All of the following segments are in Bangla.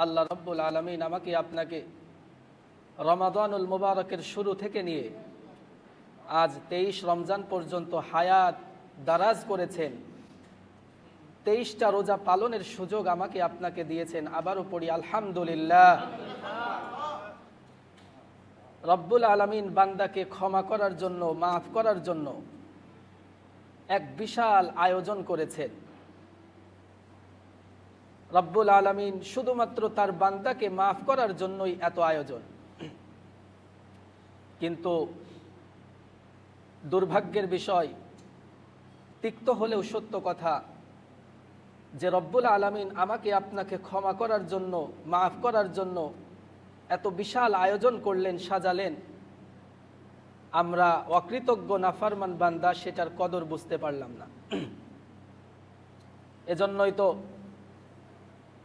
আল্লাহ রব্বুল আলামিন আমাকে আপনাকে রমাদানুল মুবারকের শুরু থেকে নিয়ে আজ 23 রমজান পর্যন্ত হায়াত দারাজ করেছেন। 23টা রোজা পালনের সুযোগ আমাকে আপনাকে দিয়েছেন। আবারও পড়ি আলহামদুলিল্লাহ। রব্বুল আলামিন বান্দাকে ক্ষমা করার জন্য, মাফ করার জন্য এক বিশাল আয়োজন করেছেন। রব্বুল আলামিন শুধুমাত্র তার বান্দাকে মাফ করার জন্যই এত আয়োজন। কিন্তু দুর্ভাগ্যের বিষয়, তিক্ত হলেও সত্য কথা, যে রব্বুল আলামিন আমাকে আপনাকে ক্ষমা করার জন্য, মাফ করার জন্য এত বিশাল আয়োজন করলেন, সাজালেন, আমরা অকৃতজ্ঞ নাফরমান বান্দা সেটার কদর বুঝতে পারলাম না। এজন্যই তো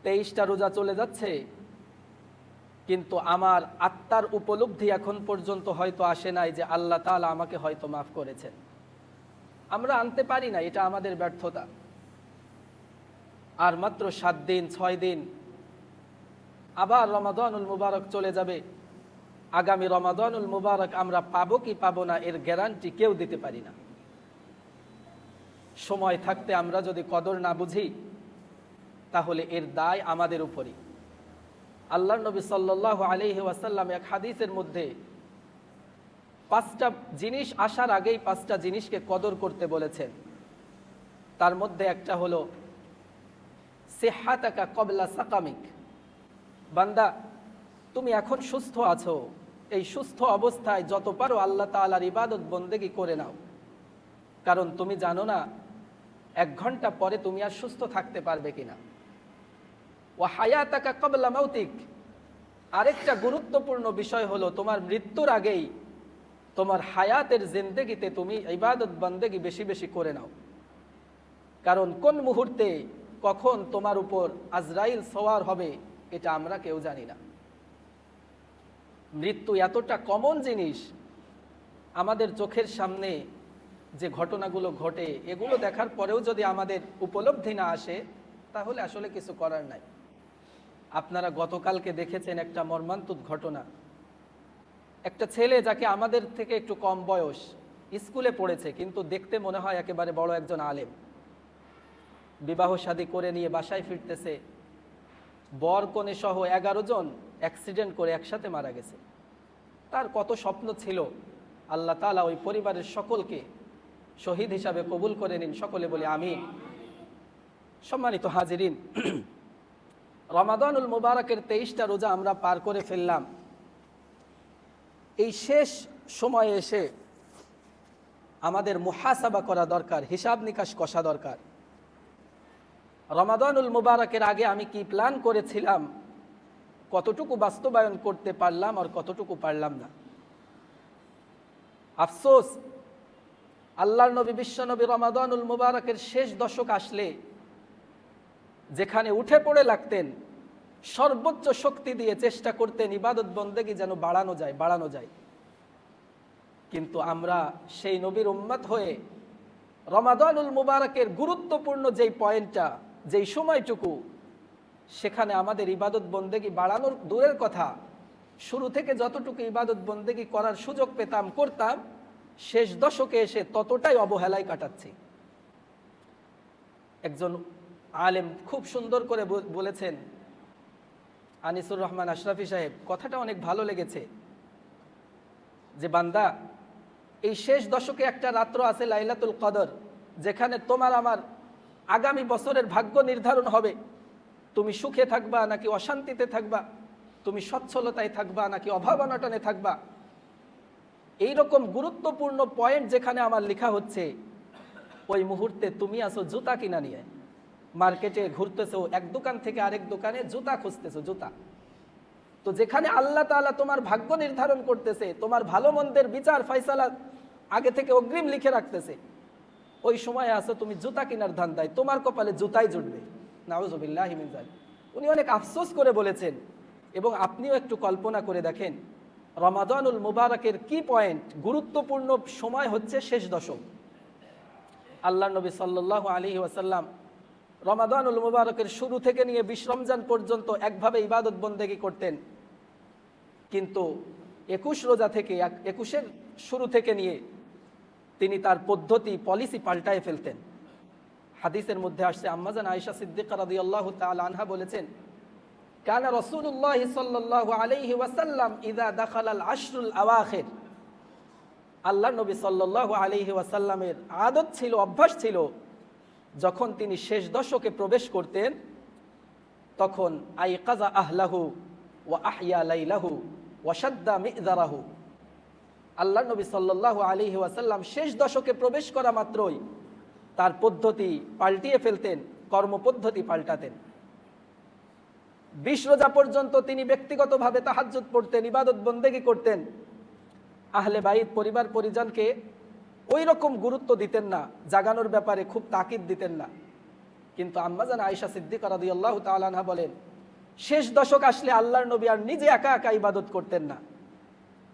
23টা রোজা চলে যাচ্ছে, কিন্তু আমার আত্মার উপলব্ধি এখন পর্যন্ত হয়তো আসে নাই যে আল্লাহ তাআলা আমাকে হয়তো মাফ করেছেন। আমরা আনতে পারি না, এটা আমাদের ব্যর্থতা। আর মাত্র 7 দিন 6 দিন আবার রমাদানুল মুবারক চলে যাবে। আগামী রমাদানুল মুবারক আমরা পাবো কি পাবো না এর গ্যারান্টি কেউ দিতে পারি না। সময় থাকতে আমরা যদি কদর না বুঝি তাহলে এর দায় আমাদের উপরই। আল্লাহর নবী সাল্লাল্লাহু আলাইহি ওয়াসাল্লাম এক হাদিসের মধ্যে 5টা জিনিস আসার আগেই 5টা জিনিসকে কদর করতে বলেছেন। তার মধ্যে একটা হলো সিহহাতাকা ক্বাবলা সাকামিক। বান্দা, তুমি এখন সুস্থ আছো, এই সুস্থ অবস্থায় যত পারো আল্লাহ তাআলার ইবাদত বন্দেগী করে নাও। কারণ তুমি জানো না 1 ঘন্টা পরে তুমি আর সুস্থ থাকতে পারবে কিনা। ওয়া হায়াতাকা ক্বাবলা মাউতিক। আরেকটা গুরুত্বপূর্ণ বিষয় হলো তোমার মৃত্যুর আগেই তোমার হায়াতের জিন্দেগিতে তুমি ইবাদত বন্দেগী বেশি বেশি করে নাও। কারণ কোন মুহূর্তে কখন তোমার উপর আজরাইল সওয়ার হবে এটা আমরা কেউ জানি না। মৃত্যু এতটা কমন জিনিস, আমাদের চোখের সামনে যে ঘটনাগুলো ঘটে এগুলো দেখার পরেও যদি আমাদের উপলব্ধি না আসে তাহলে আসলে কিছু করার নাই। আপনারা গতকালকে দেখেছেন একটা মর্মান্তিক ঘটনা। একটা ছেলে যাকে আমাদের থেকে একটু কম বয়স, স্কুলে পড়েছে কিন্তু দেখতে মনে হয় একেবারে বড় একজন আলেম, বিবাহ শাদী করে নিয়ে বাসায় ফিরতেছে, বর কনে সহ 11 জন অ্যাক্সিডেন্ট করে একসাথে মারা গেছে। তার কত স্বপ্ন ছিল। আল্লাহ তাআলা ওই পরিবারের সকলকে শহীদ হিসাবে কবুল করে নিন, সকলে বলে আমিন। সম্মানিত হাজিরিন, রমাদানুল মুবারকের 23টা রোজা আমরা পার করে ফেললাম। এই শেষ সময়ে এসে আমাদের মুহাসাবা করা দরকার, হিসাব নিকাশ কষা দরকার। রমাদানুল মুবারকের আগে আমি কি প্ল্যান করেছিলাম, কতটুকু বাস্তবায়ন করতে পারলাম আর কতটুকু পারলাম না। আফসোস, আল্লাহর নবী বিশ্বনবী রমাদানুল মুবারকের শেষ দশক আসলে যেখানে উঠে পড়ে লাগতেন, সর্বোচ্চ শক্তি দিয়ে চেষ্টা করতেন ইবাদত বন্দেগী যেন বাড়ানো যায়। কিন্তু আমরা সেই নবীর উম্মত হয়ে রমাদানুল মুবারকের গুরুত্বপূর্ণ যেই পয়েন্টটা, যেই সময়টুকু, সেখানে আমাদের ইবাদত বন্দেগী বাড়ানোর দূরের কথা, শুরু থেকে যতটুকু ইবাদত বন্দেগী করার সুযোগ পেতাম করতাম, শেষ দশকে এসে ততটাই অবহেলায় কাটাচ্ছি। একজন আলেম খুব সুন্দর করে বলেছেন, আনিসুর রহমান আশরাফি সাহেব, কথাটা অনেক ভালো লেগেছে, যে বান্দা, এই শেষ দশকে একটা রাত্র আছে লাইলাতুল কদর, যেখানে তোমার আমার আগামী বছরের ভাগ্য নির্ধারণ হবে। তুমি সুখে থাকবা নাকি অশান্তিতে থাকবা, তুমি সচ্ছলতায় থাকবা নাকি অভাব অনটনে থাকবা। এইরকম গুরুত্বপূর্ণ পয়েন্ট যেখানে আমার লেখা হচ্ছে, ওই মুহূর্তে তুমি আসো জুতা কিনা নিয়ে, মার্কেটে ঘুরতেছো, এক দোকান থেকে আরেক দোকানে জুতা খুঁজতেছো, জুতা। তো যেখানে আল্লাহ তাআলা তোমার ভাগ্য নির্ধারণ করতেছে, তোমার ভালো মন্দের বিচার ফয়সালা আগে থেকে অগ্রিম লিখে রাখতেছে, ওই সময় আসো তুমি জুতা কেনার ধান্দায়, তোমার কপালে জুতাই জুটবে। নাউযুবিল্লাহি মিন যালিক। উনি অনেক আফসোস করে বলেছেন। এবং আপনিও একটু কল্পনা করে দেখেন, রমাদানুল মুবারকের কি পয়েন্ট, গুরুত্বপূর্ণ সময় হচ্ছে শেষ দশক। আল্লাহর নবী সাল্লাল্লাহু আলাইহি ওয়াসাল্লাম রমাদানুল মুবারকের শুরু থেকে নিয়ে 20 রমজান পর্যন্ত একভাবে ইবাদত বন্দেগী করতেন, কিন্তু 21 রোজা থেকে 21-এর শুরু থেকে নিয়ে তিনি তার পদ্ধতি পলিসি পাল্টায় ফেলতেন। হাদিসের মধ্যে আসছে, আম্মাজান আয়েশা সিদ্দিকা রাদিয়াল্লাহু তাআলা আনহা বলেছেন, কানা রাসূলুল্লাহ সাল্লাল্লাহু আলাইহি ওয়াসাল্লাম ইযা দাখালাল আশরুল আওয়াখির, আল্লাহ নবী সাল্লাল্লাহু আলাইহি ওয়াসাল্লামের আদত ছিল, অভ্যাস ছিল, যখন তিনি শেষ দশকে প্রবেশ করতেন তখন আইকাযা আহলাহু ওয়া আহইয়া লাইলাহু ওয়া শাদ্দা মিযরাহু। আল্লাহ নবী সাল্লাল্লাহু আলাইহি ওয়াসাল্লাম শেষ দশকে প্রবেশ করা মাত্রই তার পদ্ধতি পাল্টিয়ে ফেলতেন, কর্মপদ্ধতি পাল্টাতেন। 20 রোজা পর্যন্ত তিনি ব্যক্তিগতভাবে তাহাজ্জুদ পড়তেন, ইবাদত বন্দেগী করতেন। আহলে বাইত পরিবার পরিজনকে ওই রকম গুরুত্ব দিতেন না, জাগানোর ব্যাপারে খুব তাকিদ দিতেন না। কিন্তু আম্মাজান আয়েশা সিদ্দিকা রাদিয়াল্লাহু তাআলা আনহা বলেন, শেষ দশক আসলে আল্লাহর নবী আর নিজে একা একা ইবাদত করতেন না,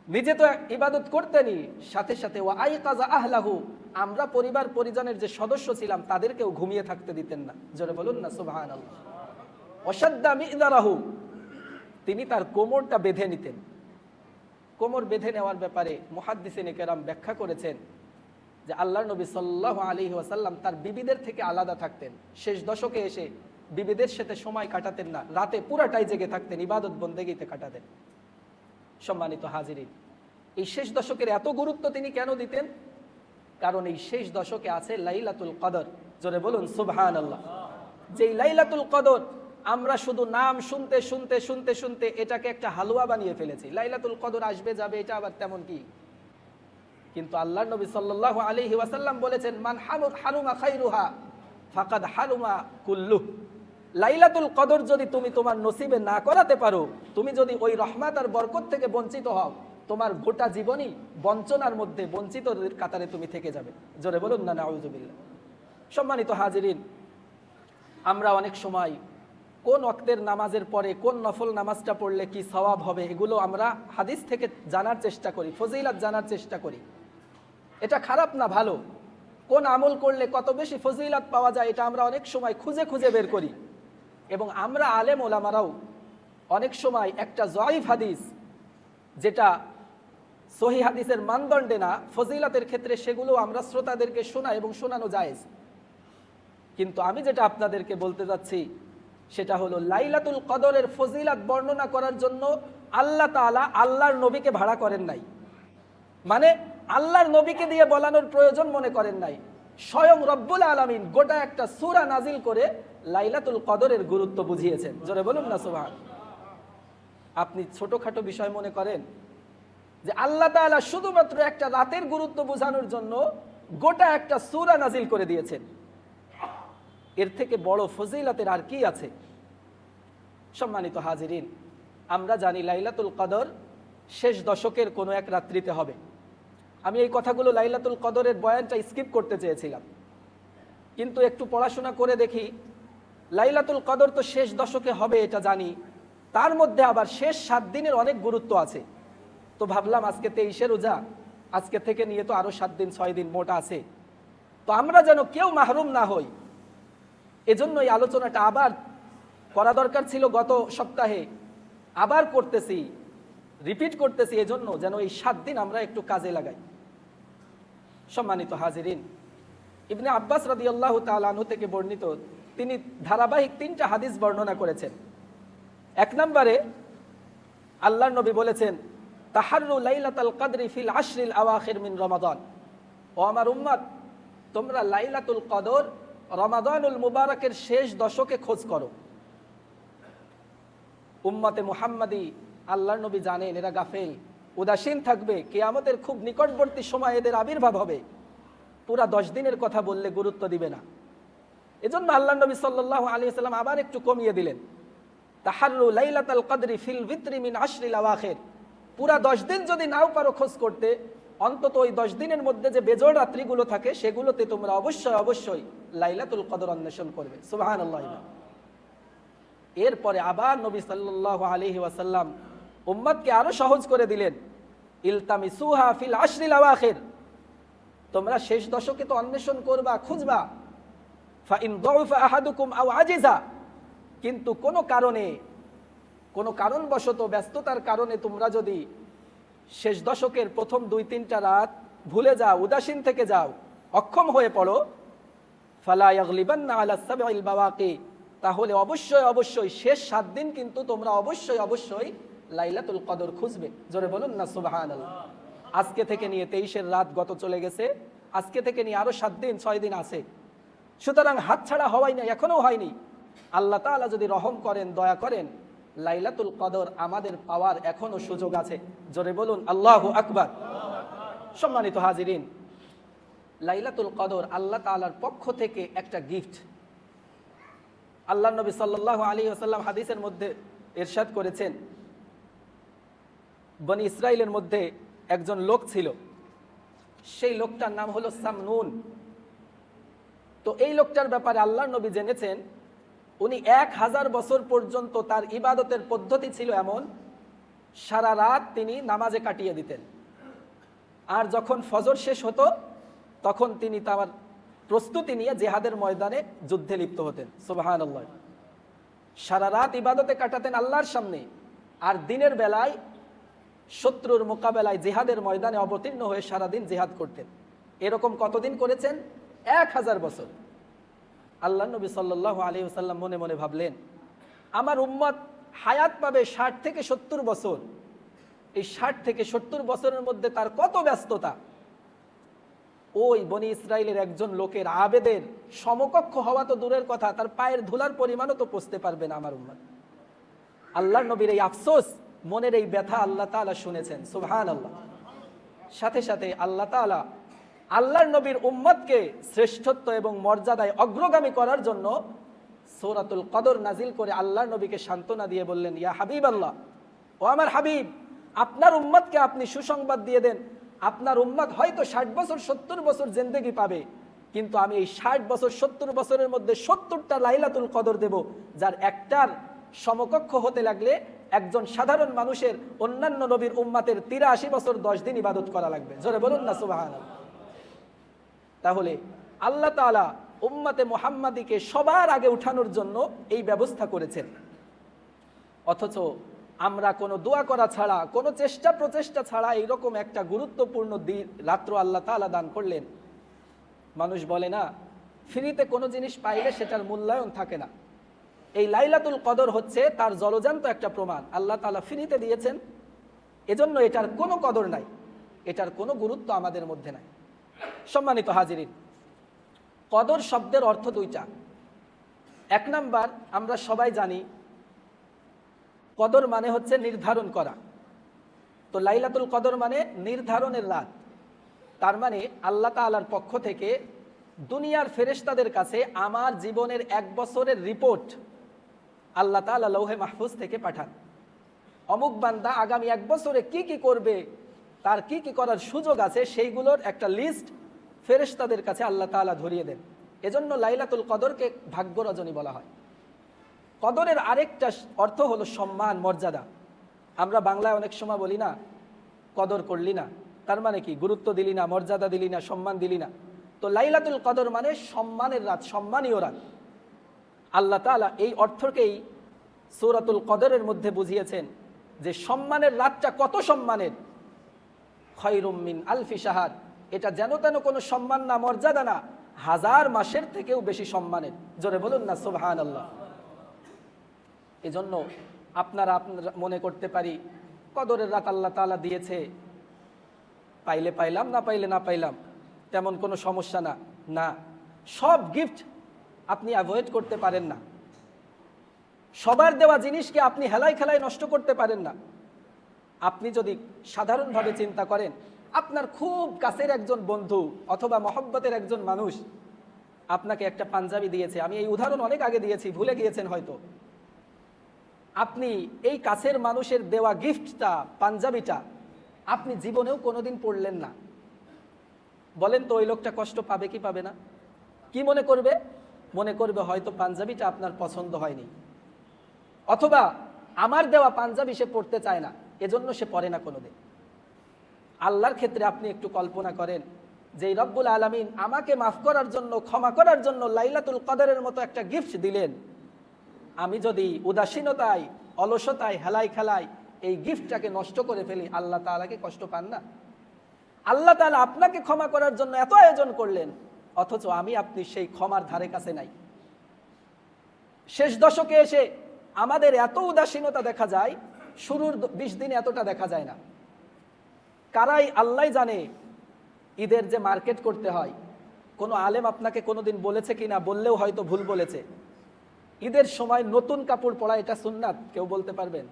নিজে তো ইবাদত করতেনই, সাথে সাথে ওয়া আইকাযা আহলাহু, আমরা পরিবার পরিজনের যে সদস্য ছিলাম তাদেরকেও ঘুমিয়ে থাকতে দিতেন না। জোরে বলুন না সুবহানাল্লাহ। ওয়া শাদ্দা মিযরাহু, তিনি তার কোমরটা বেঁধে নিতেন। কোমর বেঁধে নেওয়ার ব্যাপারে মুহাদ্দিসিনে কেরাম ব্যাখ্যা করেছেন যে আল্লাহর নবী সাল্লাল্লাহু আলাইহি ওয়াসাল্লাম তার বিবিদের থেকে আলাদা থাকতেন। শেষ দশকে এসে বিবিদের সাথে সময় কাটাতেন না, রাতে পুরাটাই জেগে থাকতেন, ইবাদত বন্দেগীতে কাটাতেন। সম্মানিত হাজিরিন, এই শেষ দশকের এত গুরুত্ব তিনি কেন দিতেন? কারণ এই শেষ দশকে আছে লাইলাতুল কদর। জোরে বলুন সুবহানাল্লাহ। যেই লাইলাতুল কদর আমরা শুধু নাম শুনতে শুনতে শুনতে শুনতে এটাকে একটা হালুয়া বানিয়ে ফেলেছি। লাইলাতুল কদর আসবে যাবে, এটা আবার তেমন কি? কিন্তু আল্লাহর নবী সাল্লাল্লাহু আলাইহি ওয়াসাল্লাম বলেছেন, মান হারুমা খাইরুহা ফাকাদ হারুমা কুল্লু। লাইলাতুল কদর যদি তুমি তোমার নসিবে না করাতে পারো, তুমি যদি ওই রহমত আর বরকত থেকে বঞ্চিত হও, তোমার গোটা জীবনই বঞ্চনার মধ্যে, বঞ্চিতদের কাতারে তুমি থেকে যাবে। জোরে বলুন না নাউযুবিল্লাহ। সম্মানিত হাজিরিন, আমরা অনেক সময় কোন ওয়াক্তের নামাজের পরে কোন নফল নামাজটা পড়লে কি সওয়াব হবে এগুলো আমরা হাদিস থেকে জানার চেষ্টা করি, ফজিলত জানার চেষ্টা করি। এটা খারাপ না, ভালো। কোন আমল করলে কত বেশি ফজিলত পাওয়া যায় এটা আমরা অনেক সময় খুঁজে খুঁজে বের করি। এবং আমরা আলেম ওলামারাও অনেক সময় একটা জয়ীফ হাদিস, যেটা সহিহ হাদিসের মানদণ্ডে না, ফজিলতের ক্ষেত্রে সেগুলো আমরা শ্রোতাদেরকে শোনাই এবং শোনানো জায়েজ। কিন্তু আমি যেটা আপনাদেরকে বলতে যাচ্ছি সেটা হলো লাইলাতুল কদরের ফজিলত বর্ণনা করার জন্য আল্লাহ তাআলা আল্লাহর নবীকে ভাড়া করেন নাই, মানে আল্লাহর নবীকে দিয়ে বলানোর প্রয়োজন মনে করেন নাই। স্বয়ং রব্বুল আলামিন গোটা একটা সূরা নাজিল করে লাইলাতুল কদরের গুরুত্ব বুঝিয়েছেন। জোরে বলুন না সুবহান। আপনি ছোটখাটো বিষয় মনে করেন যে আল্লাহ তাআলা শুধুমাত্র একটা রাতের গুরুত্ব বোঝানোর জন্য গোটা একটা সূরা নাজিল করে দিয়েছেন, এর থেকে বড় ফজিলতের আর কি আছে? সম্মানিত হাজিরিন, আমরা জানি লাইলাতুল কদর শেষ দশকের কোনো এক রাত্রিতে হবে। আমি এই কথাগুলো লাইলাতুল কদরের বয়ানটা স্কিপ করতে চেয়েছিলাম, কিন্তু একটু পড়াশোনা করে দেখি লাইলাতুল কদর তো শেষ দশকে হবে এটা জানি, তার মধ্যে আবার শেষ 7 দিনের অনেক গুরুত্ব আছে। তো ভাবলাম আজকে 23শে রোজা, আজকে থেকে নিয়ে তো আরো 7 দিন 6 দিন মোটা আছে, তো আমরা যেন কেউ মাহরুম না হই, এজন্য এই আলোচনাটা আবার করা দরকার ছিল গত সপ্তাহে, আবার করতেছি, রিপিট করতেছি, এজন্য যেন এই 7 দিন আমরা একটু কাজে লাগাই। সম্মানিত হাজিরিন, ইবনে আব্বাস রাদিয়াল্লাহু তাআলা আনহু থেকে বর্ণিত, তিনি ধারাবাহিক 3টা হাদিস বর্ণনা করেছেন। 1 নম্বরে আল্লাহর নবী বলেছেন, তাহাররু লাইলাতুল কদরি ফিল আশরিল আওয়াখির মিন রমাদান। ও আমার উম্মত, তোমরা লাইলাতুল কদর রমাদানুল মুবারকের শেষ দশকে খোঁজ করো। উম্মতে মুহাম্মাদি আল্লাহর নবী জানেন এরা গাফেল, উদাসীন থাকবে, কিয়ামতের খুব নিকটবর্তী সময় এদের আবির্ভাব হবে, পুরা 10 দিনের কথা বললে গুরুত্ব দিবে না। এজন্য আল্লাহর নবী সাল্লাল্লাহু আলাইহি ওয়াসাল্লাম আবার একটু কমিয়ে দিলেন, তাহাররু লাইলাতুল কদরি ফিল ভিতরি মিন আশরিল আওয়াখির। পুরা 10 দিন যদি নাও পারো খোঁজ করতে, অন্তত ওই 10 দিনের মধ্যে যে বেজোড় রাত্রিগুলো থাকে সেগুলোতে তোমরা অবশ্যই অবশ্যই লাইলাতুল কদর অন্বেষণ করবে। সুবহানাল্লাহ। এরপরে আবার নবী সাল্লাল্লাহু আলাইহি ওয়াসাল্লাম উম্মতকে আরো সহজ করে দিলেন, ইলতামিসুহা ফিল আশরিল আওয়াখির। তোমরা শেষ দশকে তো অন্বেষণ করবা, খুঁজবা, ফাইন দাউফা আহাদুকুম আও আজিজা, কিন্তু কোনো কারণবশত ব্যস্ততার কারণে তোমরা যদি শেষ দশকের প্রথম 2-3টা রাত ভুলে যাও, উদাসীন থেকে যাও, অক্ষম হয়ে পড়ো, ফালা ইয়াগলিবান্না আলা সাবইল বাওয়াকি, তাহলে অবশ্যই শেষ 7 দিন কিন্তু তোমরা অবশ্যই লাইলাতুল কদর খুঁজবে। জোরে বলুন না সুবহানাল্লাহ। আজকে থেকে নিয়ে 23-এর রাত গত চলে গেছে, আজকে থেকে নিয়ে আরো 7 দিন 6 দিন আছে, সুতরাং হাতছাড়া হওয়াই নাই, এখনো হয়নি। আল্লাহ তাআলা যদি রহম করেন, দয়া করেন, লাইলাতুল কদর আমাদের পাওয়ার এখনো সুযোগ আছে। জোরে বলুন আল্লাহু আকবার। সম্মানিত হাজিরিন, লাইলাতুল কদর আল্লাহ তাআলার পক্ষ থেকে একটা গিফট। আল্লাহ নবী সাল্লাল্লাহু আলাইহি ওয়াসাল্লাম হাদিসের মধ্যে ইরশাদ করেছেন, বনি ইসরাইলের মধ্যে একজন লোক ছিল, সেই লোকটার নাম হলো সামনুন। তো এই লোকটার ব্যাপারে আল্লাহর নবী জেনেছেন, উনি 1000 বছর পর্যন্ত তার ইবাদতের পদ্ধতি ছিল এমন, সারা রাত তিনি নামাজে কাটিয়ে দিতেন, আর যখন ফজর শেষ হতো তখন তিনি তার প্রস্তুতি নিয়ে জিহাদের ময়দানে যুদ্ধে লিপ্ত হতেন। সুবহানাল্লাহ। সারা রাত ইবাদতে কাটাতেন আল্লাহর সামনে, আর দিনের বেলায় শত্রুর মোকাবেলায় জিহাদের ময়দানে অবতীর্ণ হয়ে সারাদিন জিহাদ করতেন। এরকম কতদিন করেছেন? 1000 বছর। আল্লাহ নবী সাল্লাল্লাহু আলাইহি ওয়াসাল্লাম মনে মনে ভাবলেন, আমার উম্মত হায়াত পাবে 60 থেকে 70 বছর, এই 60 থেকে 70 বছরের মধ্যে তার কত ব্যস্ততা, ওই বনি ইসরাইলের একজন লোকের আবেদের সমকক্ষ হওয়া তো দূরের কথা, তার পায়ের ধুলার পরিমাণও তো পৌঁছতে পারবে না আমার উম্মত। আল্লাহর নবীর এই আফসোস, মনের এই ব্যথা আল্লাহ তাআলা শুনেছেন। সুবহানাল্লাহ। সাথে সাথে আল্লাহ তাআলা আল্লাহর নবীর উম্মতকে শ্রেষ্ঠত্ব এবং মর্যাদায় অগ্রগামী করার জন্য সূরাতুল কদর নাজিল করে আল্লাহর নবীকে সান্ত্বনা দিয়ে বললেন, ইয়া হাবিবাল্লাহ, ও আমার হাবিব, আপনার উম্মতকে আপনি সুসংবাদ দিয়ে দেন, আপনার উম্মত হয়তো 60 বছর 70 বছর জিন্দেগি পাবে, কিন্তু আমি এই 60 বছর 70 বছরের মধ্যে 70টা লাইলাতুল কদর দেব, যার একটার সমকক্ষ হতে লাগলে একজন সাধারণ মানুষের অন্যান্য নবীর উম্মতের 83 বছর 10 দিন ইবাদত করা লাগবে। জোরে বলুন না সুবহানাল্লাহ। তাহলে আল্লাহ তাআলা উম্মতে মুহাম্মাদীকে সবার আগে উঠানোর জন্য এই ব্যবস্থা করেছেন, অথচ আমরা কোনো দোয়া করা ছাড়া, কোনো চেষ্টা প্রচেষ্টা ছাড়া এইরকম একটা গুরুত্বপূর্ণ রাত্র আল্লাহ তাআলা দান করলেন। মানুষ বলে না, ফ্রিতে কোনো জিনিস পাইলে সেটার মূল্যায়ন থাকে না। এই লাইলাতুল কদর হচ্ছে তার জলজান্ত একটা প্রমাণ। আল্লাহ তাআলা ফ্রিতে দিয়েছেন, এজন্য এটার কোনো কদর নাই, এটার কোনো গুরুত্ব আমাদের মধ্যে নাই। সম্মানিত হাজিরিন, কদর শব্দের অর্থ দুইটা। এক নাম্বার, আমরা সবাই জানি কদর মানে হচ্ছে নির্ধারণ করা। তো লাইলাতুল কদর মানে নির্ধারণের রাত। তার মানে আল্লাহ তাআলার পক্ষ থেকে দুনিয়ার ফেরেশতাদের কাছে আমার জীবনের 1 বছরের রিপোর্ট আল্লাহ তাআলা লৌহে মাহফুজ থেকে পাঠান। অমুক বান্দা আগামী 1 বছরে কি কি করবে, তার কি কি করার সুযোগ আছে, সেইগুলোর একটা লিস্ট ফেরেশতাদের কাছে আল্লাহ তাআলা ধরিয়ে দেন। এজন্য লাইলাতুল কদরকে ভাগ্য রজনী বলা হয়। কদরের আরেকটা অর্থ হলো সম্মান, মর্যাদা। আমরা বাংলায় অনেক সময় বলি না, কদর করলি না, তার মানে কি? গুরুত্ব দিলি না, মর্যাদা দিলি না, সম্মান দিলি না। তো লাইলাতুল কদর মানে সম্মানের রাত, সম্মানীয় রাত। আল্লাহ তাআলা এই অর্থকেই সূরাতুল কদরের মধ্যে বুঝিয়েছেন যে সম্মানের রাতটা কত সম্মানের। খায়রুম মিন আলফি শাহর, এটা যেন তেন কোনো সম্মান না, মর্যাদা না, 1000 মাসের থেকেও বেশি সম্মানের। জোরে বলুন না সুবহানাল্লাহ। এজন্য আপনারা মনে করতে পারি কদরের রাত আল্লাহ তাআলা দিয়েছে, পাইলে পাইলাম, না পাইলে না পাইলাম, তেমন কোনো সমস্যা না। না, সব গিফট আপনি অ্যাভয়েড করতে পারেন না, সবার দেওয়া জিনিসকে আপনি হেলায় খেলায় নষ্ট করতে পারেন না। আপনি যদি সাধারণভাবে চিন্তা করেন, আপনার খুব কাছের একজন বন্ধু অথবা মহব্বতের একজন মানুষ আপনাকে একটা পাঞ্জাবি দিয়েছে, আমি এই উদাহরণ অনেক আগে দিয়েছি, ভুলে গিয়েছেন হয়তো। আপনি এই কাছের মানুষের দেওয়া গিফটটা, পাঞ্জাবিটা আপনি জীবনেও কোনোদিন পড়লেন না। বলেন তো ওই লোকটা কষ্ট পাবে কি পাবে না? কি মনে করবে? মনে করবে হয়তো পাঞ্জাবিটা আপনার পছন্দ হয়নি, অথবা আমার দেওয়া পাঞ্জাবি সে পড়তে চায় না, এজন্য সে পরে না কোনোদিন। আল্লাহর ক্ষেত্রে আপনি একটু কল্পনা করেন, যে রব্বুল আলামিন আমাকে মাফ করার জন্য, ক্ষমা করার জন্য লাইলাতুল কদরের মতো একটা গিফট দিলেন, আমি যদি উদাসীনতায়, অলসতায়, হেলাই খেলায় এই গিফটটাকে নষ্ট করে ফেলি, আল্লাহ তাআলাকে কষ্ট পান না? আল্লাহ তাআলা আপনাকে ক্ষমা করার জন্য এত আয়োজন করলেন, অথচ আমি আপনি সেই ক্ষমার ধারে কাছে নাই। শেষ দশকে এসে আমাদের এত উদাসীনতা দেখা যায়, শুরুর 20 দিনে এতটা দেখা যায় না। কারাই আল্লাহ জানে ঈদের যে মার্কেট করতে হয়। কোনো আলেম আপনাকে কোনোদিন বলেছে কিনা, বললেও হয়তো ভুল বলেছে, ঈদের সময় নতুন কাপড় পরা এটা সুন্নাত, কেউ বলতে পারবেন?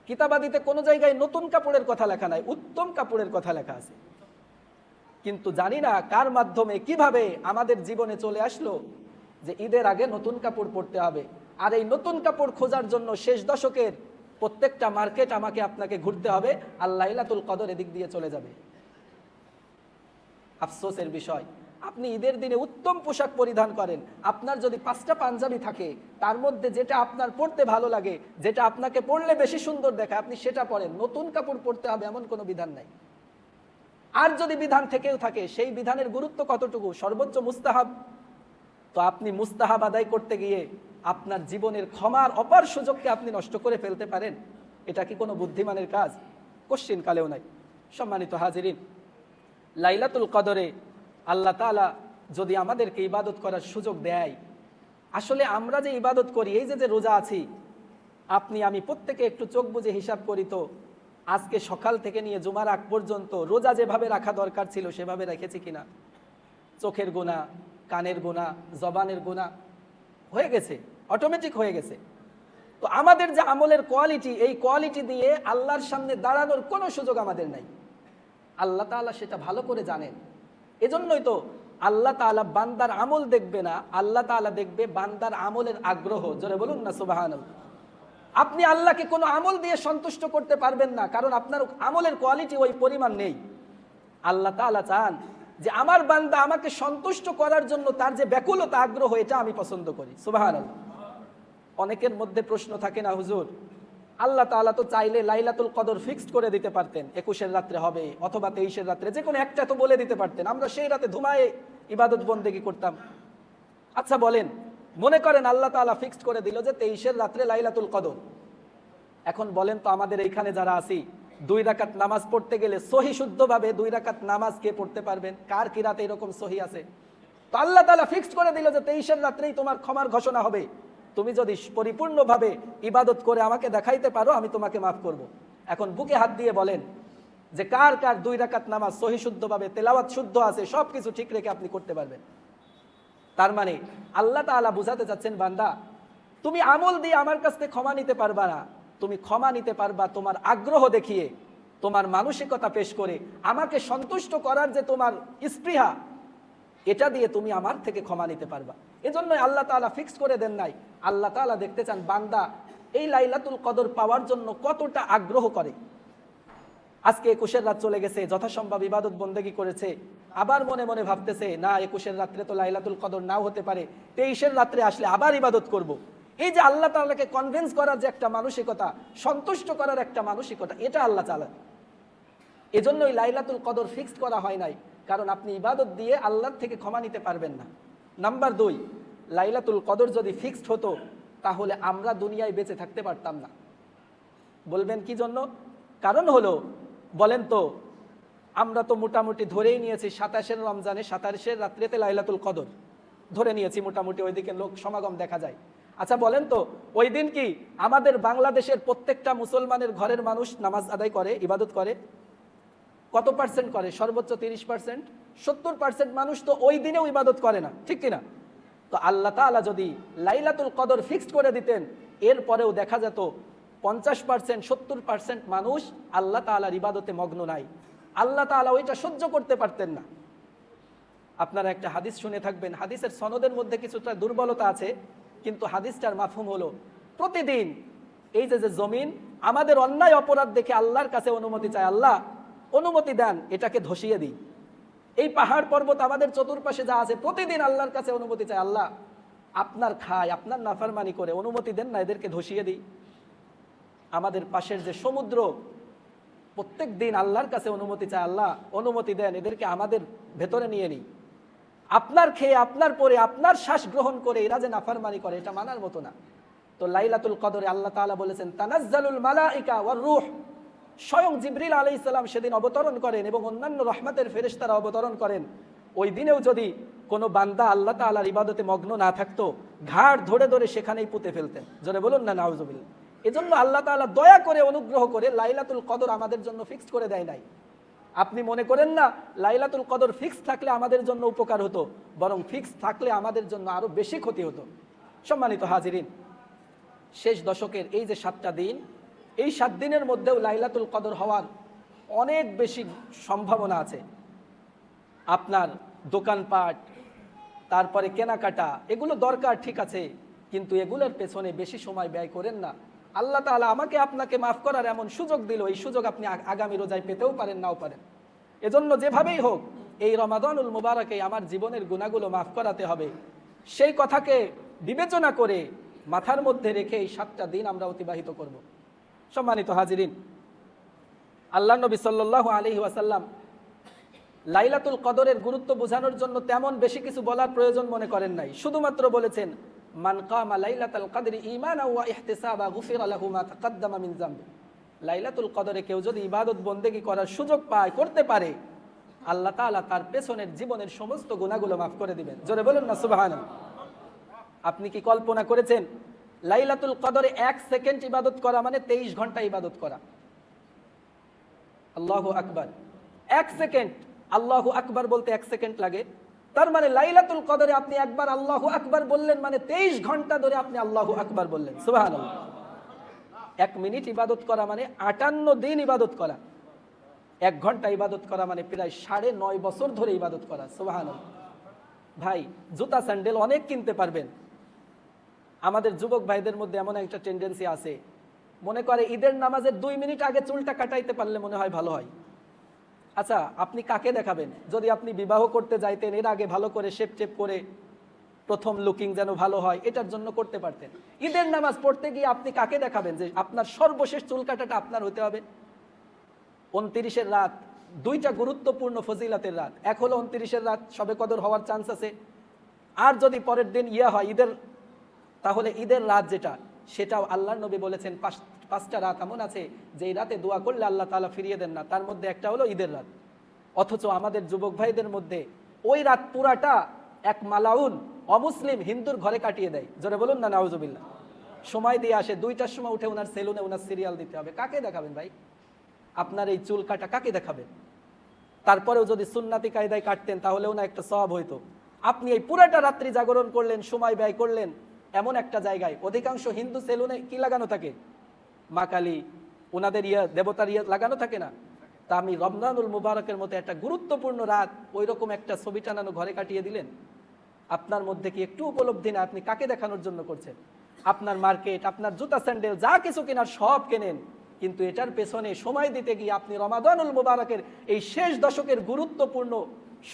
কিতাবাদিতে কোনো জায়গায় নতুন কাপড়ের কথা লেখা নাই, উত্তম কাপড়ের কথা লেখা আছে। কিন্তু জানি না কার মাধ্যমে কিভাবে আমাদের জীবনে চলে আসলো যে ঈদের আগে নতুন কাপড় পরতে হবে, আর এই নতুন কাপড় খোঁজার জন্য শেষ দশকের প্রত্যেকটা মার্কেট আমাকে আপনাকে ঘুরতে হবে, আর লাইলাতুল কদর এদিক দিয়ে চলে যাবে। আফসোসের বিষয়, আপনি ঈদের দিনে উত্তম পোশাক পরিধান করেন, আপনার যদি 5টা পাঞ্জাবি থাকে, তার মধ্যে যেটা আপনার পরতে ভালো লাগে, যেটা আপনাকে পরলে বেশি সুন্দর দেখায়, আপনি সেটা পরেন। নতুন কাপড় পরতে হবে এমন কোনো বিধান নাই। আর যদি বিধান থেকেও থাকে, সেই বিধানের গুরুত্ব কতটুকু? সর্বোচ্চ মুস্তাহাব। তো আপনি মুস্তাহাব আদায় করতে গিয়ে আপনার জীবনের ক্ষমার অপার সুযোগকে আপনি নষ্ট করে ফেলতে পারেন, এটা কি কোনো বুদ্ধিমানের কাজ? কোশ্চিন কালেও নাই। সম্মানিত হাজিরিন, লাইলাতুল কদরে আল্লাহ তাআলা যদি আমাদেরকে ইবাদত করার সুযোগ দেয়, আসলে আমরা যে ইবাদত করি, এই যে রোজা আছি, আপনি আমি প্রত্যেকে একটু চোখ বুজে হিসাব করি তো, আজকে সকাল থেকে নিয়ে জুমার আগ পর্যন্ত রোজা যেভাবে রাখা দরকার ছিল সেভাবে রেখেছি কিনা? চোখের গুনাহ, কানের গুনাহ, জবানের গুনাহ হয়ে গেছে, অটোমেটিক হয়ে গেছে। তো আমাদের যে আমলের কোয়ালিটি, এই কোয়ালিটি দিয়ে আল্লাহর সামনে দাঁড়ানোর কোনো সুযোগ আমাদের নাই। আল্লাহ তাআলা সেটা ভালো করে জানেন। এজন্যই তো আল্লাহ তাআলা বান্দার আমল দেখবে না, আল্লাহ তাআলা দেখবে বান্দার আমলের আগ্রহ। জোরে বলুন না সুবহানাল্লাহ। আপনি আল্লাহকে কোনো আমল দিয়ে সন্তুষ্ট করতে পারবেন না, কারণ আপনার আমলের কোয়ালিটি ওই পরিমাণ নেই। আল্লাহ তাআলা চান যে আমার বান্দা আমাকে সন্তুষ্ট করার জন্য তার যে ব্যাকুলতা, আগ্রহ, এটা আমি পছন্দ করি। সুবহানাল্লাহ। অনেকের মধ্যে প্রশ্ন থাকে না, হুজুর আল্লাহ তাআলা তো চাইলে লাইলাতুল কদর ফিক্সড করে দিতে পারতেন, 21-এর রাত্রে হবে অথবা 23-এর রাত্রে, যে কোনো একটা তো বলে দিতে পারতেন, আমরা সেই রাতে ধুমায়ে ইবাদত বন্দেগী করতাম। আচ্ছা বলেন, মনে করেন আল্লাহ তাআলা ফিক্সড করে দিল যে 23-এর রাত্রে লাইলাতুল কদর। এখন বলেন তো, আমাদের এইখানে যারা আছি, 2 রাকাত নামাজ পড়তে গেলে সহি শুদ্ধভাবে 2 রাকাত নামাজ কে পড়তে পারবেন? কার কি রাতে এরকম সহি আছে? তো আল্লাহ তাআলা ফিক্সড করে দিল যে 23-এর রাত্রেই তোমার ক্ষমার ঘোষণা হবে, তুমি যদি পরিপূর্ণভাবে ইবাদত করে আমাকে দেখাইতে পারো, আমি তোমাকে মাফ করব। এখন বুকে হাত দিয়ে বলেন যে কার কার 2 রাকাত নামাজ সহি শুদ্ধভাবে, তেলাওয়াত শুদ্ধ আছে, সব কিছু ঠিক রেখে আপনি করতে পারবেন? তার মানে আল্লাহ তাআলা বুঝাতে চাচ্ছেন, বান্দা তুমি আমল দিয়ে আমার কাছ থেকে ক্ষমা নিতে পারবা না, তুমি ক্ষমা নিতে পারবা তোমার আগ্রহ দেখিয়ে, তোমার মানসিকতা পেশ করে, আমাকে সন্তুষ্ট করার যে তোমার স্পৃহা, এটা দিয়ে তুমি আমার থেকে ক্ষমা নিতে পারবা। এজন্যই আল্লাহ তাআলা ফিক্স করে দেন নাই। আল্লাহ তাআলা দেখতে চান বান্দা এই লাইলাতুল কদর পাওয়ার জন্য কতটা আগ্রহ করে। আজকে 21-এর রাত চলে গেছে, যথাসম্ভব ইবাদত বন্দেগী করেছে, আবার মনে মনে ভাবতেছে না 21-এর রাত্রে তো লাইলাতুল কদর নাও হতে পারে, 23-এর রাত্রে আসলে আবার ইবাদত করব। এই যে আল্লাহ তাআলাকে কনভিন্স করার যে একটা মানসিকতা, সন্তুষ্ট করার একটা মানসিকতা, এটা আল্লাহ তাআলা। এজন্যই লাইলাতুল কদর ফিক্সড করা হয় নাই, কারণ আপনি ইবাদত দিয়ে আল্লাহর থেকে ক্ষমা নিতে পারবেন না। নাম্বার 2, লাইলাতুল কদর যদি ফিক্সড হতো, তাহলে আমরা দুনিয়ায় বেঁচে থাকতে পারতাম না। বলবেন কি জন্য? কারণ হলো, বলেন তো, আমরা তো মোটামুটি ধরেই নিয়েছি 27-এর রমজানে 27-এর রাত্রিতে লাইলাতুল কদর ধরে নিয়েছি, মোটামুটি ওইদিকে লোক সমাগম দেখা যায়। আচ্ছা বলেন তো, ওই দিন কি আমাদের বাংলাদেশের প্রত্যেকটা মুসলমানের ঘরের মানুষ নামাজ আদায় করে, ইবাদত করে? কত পার্সেন্ট করে? সর্বোচ্চ 30%। 70% মানুষ তো ওই দিনেও ইবাদত করে না, ঠিক কিনা? তো আল্লাহ তাআলা যদি লাইলাতুল কদর ফিক্সড করে দিতেন, এরপরেও দেখা যেত 50%, 70% মানুষ আল্লাহ তাআলার ইবাদতে মগ্ন নাই। আল্লাহ তাআলা ওইটা সহ্য করতে পারতেন না। আপনারা একটা হাদিস শুনে থাকবেন, হাদিসের সনদের মধ্যে কিছুটা দুর্বলতা আছে, কিন্তু হাদিসটার মাফহুম হলো, প্রতিদিন এই যে জমিন আমাদের অন্যায় অপরাধ দেখে আল্লাহর কাছে অনুমতি চায়, আল্লাহ অনুমতি দেন এটাকে ধসিয়ে দিই। এই পাহাড় পর্বত আমাদের চতুর্পাশে যা আছে, প্রতিদিন আল্লাহর কাছে অনুমতি চায়, আল্লাহ আপনার খায়, আপনার নাফরমানি করে, অনুমতি দেন না এদেরকে ধসিয়ে দিই। আমাদের পাশের যে সমুদ্র, প্রত্যেক দিন আল্লাহর কাছে অনুমতি চায়, আল্লাহ অনুমতি দেন এদেরকে আমাদের ভেতরে নিয়ে নিই। আপনার খেয়ে আপনার পরে আপনার শ্বাস গ্রহণ করে এরা যে নাফরমানি করে, এটা মানার মতো না। তো লাইলাতুল কদরে আল্লাহ তাআলা বলেছেন তানাজ্জালুল মালাইকা ওয়ার রূহ, স্বয়ং জিবরিল আলাইহিস সালাম সেদিন অবতরণ করেন এবং অন্যান্য রহমতের ফেরেশতারা অবতরণ করেন। ওই দিনেও যদি কোনো বান্দা আল্লাহ তাআলার ইবাদতে মগ্ন না থাকতো, ঘাড় ধরে ধরে সেখানেই পুঁতে ফেলতেন। জোরে বলুন না নাউজুবিল্লাহ। এজন্য আল্লাহ তাআলা দয়া করে অনুগ্রহ করে লাইলাতুল কদর আমাদের জন্য ফিক্সড করে দেয় নাই। আপনি মনে করেন না লাইলাতুল কদর ফিক্সড থাকলে আমাদের জন্য উপকার হতো, বরং ফিক্সড থাকলে আমাদের জন্য আরো বেশি ক্ষতি হতো। সম্মানিত হাজিরিন, শেষ দশকের এই যে 7টা দিন, এই 7 দিনের মধ্যেও লাইলাতুল কদর হওয়ার অনেক বেশি সম্ভাবনা আছে। আপনার দোকানপাট, তারপরে কেনাকাটা, এগুলো দরকার ঠিক আছে, কিন্তু এগুলোর পেছনে বেশি সময় ব্যয় করেন না। আল্লাহ তাআলা আমাকে আপনাকে মাফ করার এমন সুযোগ দিল, এই সুযোগ আপনি আগামী রোজায় পেতেও পারেন, নাও পারেন। এজন্য যেভাবেই হোক এই রমাদানুল মুবারকে আমার জীবনের গুনাহগুলো মাফ করাতে হবে, সেই কথাকে বিবেচনা করে মাথার মধ্যে রেখে এই 7টা দিন আমরা অতিবাহিত করব। সম্মানিত হাজিরিন, আল্লাহ নবী সাল্লাল্লাহু আলাইহি ওয়াসাল্লাম লাইলাতুল কদরের গুরুত্ব বোঝানোর জন্য তেমন বেশি কিছু বলার প্রয়োজন মনে করেন নাই। শুধুমাত্র বলেছেন মান কামা লাইলাতুল কদরি ঈমানান ওয়া ইহতিসাবা গুফিরা লাহু মা তাকাদ্দামা মিন যামবি। লাইলাতুল কদরে কেউ যদি ইবাদত বন্দেগী করার সুযোগ পায়, করতে পারে, আল্লাহ তাআলা তার পেছনের জীবনের সমস্ত গুনাহগুলো মাফ করে দিবেন। জোরে বলুন না সুবহানাল্লাহ। আপনি কি কল্পনা করেছেন লাইলাতুল কদরে 1 সেকেন্ড ইবাদত করা মানে 23 ঘন্টা ইবাদত করা? আল্লাহু আকবার। 1 সেকেন্ড, আল্লাহু আকবার বলতে 1 সেকেন্ড লাগে। তার মানে লাইলাতুল কদরে আপনি একবার আল্লাহু আকবার বললেন মানে 23 ঘন্টা ধরে আপনি আল্লাহু আকবার বললেন। সুবহানাল্লাহ। 1 মিনিট ইবাদত করা মানে 58 দিন ইবাদত করা। 1 ঘন্টা ইবাদত করা মানে প্রায় 9.5 বছর ধরে ইবাদত করা। সুবহানাল্লাহ। ভাই, জুতা স্যান্ডেল অনেক কিনতে পারবেন। আমাদের যুবক ভাইদের মধ্যে এমন একটা টেন্ডেন্সি আছে, মনে করে ঈদের নামাজের 2 মিনিট আগে চুলটা কাটাইতে পারলে মনে হয় ভালো হয়। আচ্ছা, আপনি কাকে দেখাবেন? যদি আপনি বিবাহ করতে যাইতেন, এর আগে ভালো করে শেপ টেপ করে প্রথম লুকিং যেন ভালো হয়, এটার জন্য করতে পারতেন। ঈদের নামাজ পড়তে গিয়ে আপনি কাকে দেখাবেন যে আপনার সর্বশেষ চুল কাটাটা আপনার হতে হবে? 29-এর রাত 2টা গুরুত্বপূর্ণ ফজিলাতের রাত। এক হলো 29-এর রাত, শবে কদর হওয়ার চান্স আছে। আর যদি পরের দিন হয় ঈদের, তাহলে ঈদের রাত যেটা, সেটাও আল্লাহর নবী বলেছেন 5টা রাত এমন আছে যে এই রাতে দোয়া করলে আল্লাহ তাআলা ফিরিয়ে দেন না, তার মধ্যে একটা হলো ঈদের রাত। অথচ আমাদের যুবক ভাইদের মধ্যে ওই রাত পুরাটা এক মালাউন অমুসলিম হিন্দুর ঘরে কাটিয়ে দেয়। জোরে বলুন না নাউজুবিল্লাহ। সময় দিয়ে আসে 2টার সময় উঠে ওনার সেলুনে ওনার সিরিয়াল দিতে হবে। কাকে দেখাবেন ভাই? আপনার এই চুল কাটা কাকে দেখাবেন? তারপরেও যদি সুন্নাতি কায়দায় কাটতেন তাহলেও না একটা সওয়াব হইতো। আপনি এই পুরাটা রাত্রি জাগরণ করলেন, সময় ব্যয় করলেন এমন একটা জায়গায়। অধিকাংশ হিন্দু সেলুনে কি লাগানো থাকে? মা কালী, ওনাদের দেবতার লাগানো থাকে না? তা আমি রমজানুল মুবারকের মতো একটা গুরুত্বপূর্ণ রাত ওই রকম একটা ছবি টানানো ঘরে কাটিয়ে দিলেন। আপনার মধ্যে কি একটু উপলব্ধি না? আপনি কাকে দেখানোর জন্য করছেন? আপনার মার্কেট, আপনার জুতা স্যান্ডেল যা কিছু কেনার সব কেনেন, কিন্তু এটার পেছনে সময় দিতে গিয়ে আপনি রমাদানুল মুবারকের এই শেষ দশকের গুরুত্বপূর্ণ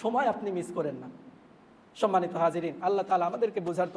সময় আপনি মিস করেন না। সম্মানিত হাজিরিন, আল্লাহ তাআলা আমাদেরকে বোঝার